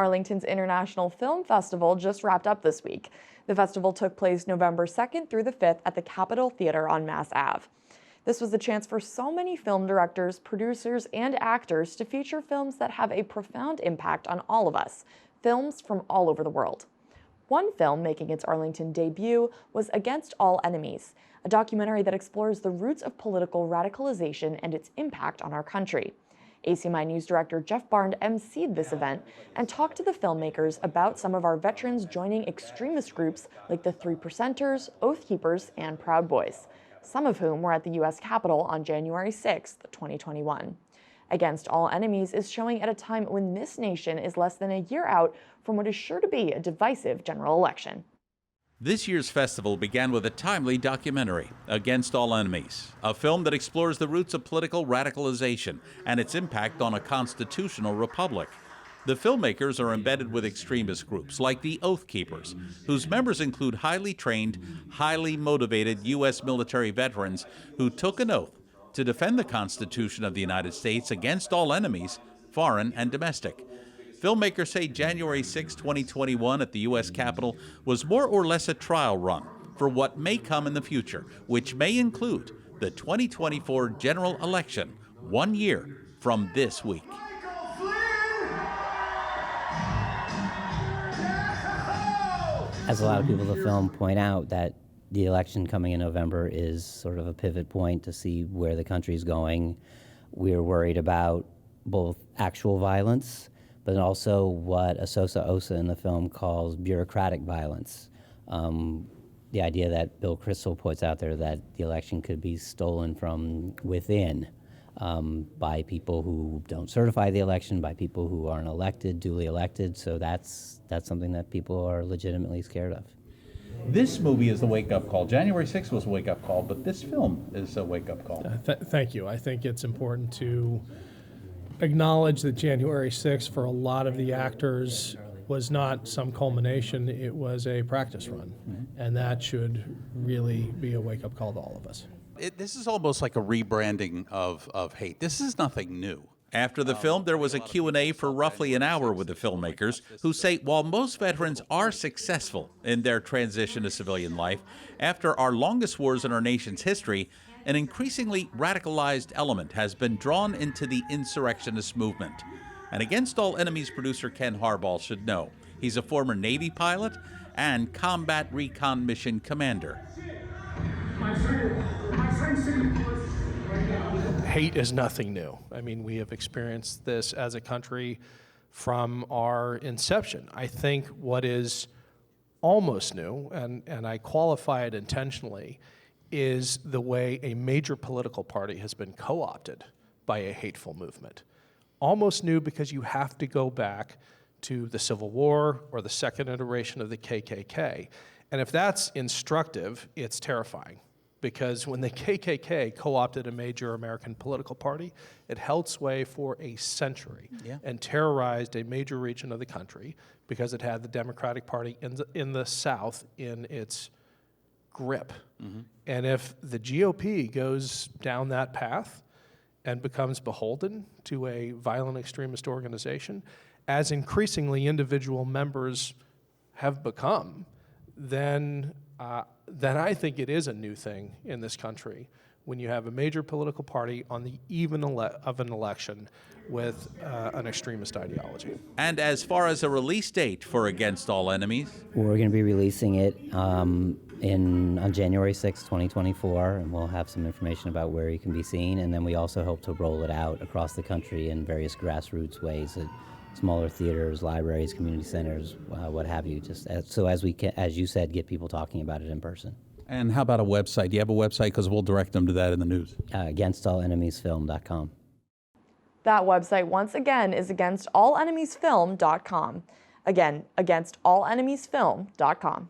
Arlington's International Film Festival just wrapped up this week. The festival took place November 2nd through the 5th at the Capitol Theater on Mass Ave. This was a chance for so many film directors, producers, and actors to feature films that have a profound impact on all of us, films from all over the world. One film making its Arlington debut was Against All Enemies, a documentary that explores the roots of political radicalization and its impact on our country. ACMi News Director Jeff Barnes emceed this event and talked to the filmmakers about some of our veterans joining extremist groups like the Three Percenters, Oath Keepers, and Proud Boys, some of whom were at the U.S. Capitol on January 6, 2021. Against All Enemies is showing at a time when this nation is less than a year out from what is sure to be a divisive general election. This year's festival began with a timely documentary, Against All Enemies, a film that explores the roots of political radicalization and its impact on a constitutional republic. The filmmakers are embedded with extremist groups like the Oath Keepers, whose members include highly trained, highly motivated U.S. military veterans who took an oath to defend the Constitution of the United States against all enemies, foreign and domestic. Filmmakers say January 6, 2021 at the U.S. Capitol was more or less a trial run for what may come in the future, which may include the 2024 general election, 1 year from this week. As a lot of people in the film point out, that the election coming in November is sort of a pivot point to see where the country is going. We're worried about both actual violence, but also what Asosa Osa in the film calls bureaucratic violence. The idea that Bill Kristol puts out there that the election could be stolen from within by people who don't certify the election, by people who aren't elected, duly elected. So that's something that people are legitimately scared of. This movie is the wake-up call. January 6th was a wake-up call, but this film is a wake-up call. Thank you. I think it's important to acknowledge that January 6th for a lot of the actors was not some culmination, it was a practice run. And that should really be a wake-up call to all of us. This is almost like a rebranding of hate. This is nothing new. After the film, there was a Q&A for roughly an hour with the filmmakers, who say while most veterans are successful in their transition to civilian life, after our longest wars in our nation's history, an increasingly radicalized element has been drawn into the insurrectionist movement. And Against All Enemies producer Ken Harbaugh should know. He's a former Navy pilot and combat recon mission commander. Hate is nothing new. I mean, we have experienced this as a country from our inception. I think what is almost new, and I qualify it intentionally, is the way a major political party has been co-opted by a hateful movement. Almost new because you have to go back to the Civil War or the second iteration of the KKK. And if that's instructive, it's terrifying. Because when the KKK co-opted a major American political party, it held sway for a century and terrorized a major region of the country because it had the Democratic Party in the South in its grip. And if the GOP goes down that path and becomes beholden to a violent extremist organization, as increasingly individual members have become, then I think it is a new thing in this country when you have a major political party on the eve of an election with an extremist ideology. And as far as a release date for Against All Enemies? We're going to be releasing it on January 6, 2024, and we'll have some information about where you can be seen. And then we also hope to roll it out across the country in various grassroots ways at smaller theaters, libraries, community centers, what have you, just as we can, as you said, get people talking about it in person. And how about a website? Do you have a website? Because we'll direct them to that in the news. AgainstAllEnemiesFilm.com. That website, once again, is AgainstAllEnemiesFilm.com. Again, AgainstAllEnemiesFilm.com.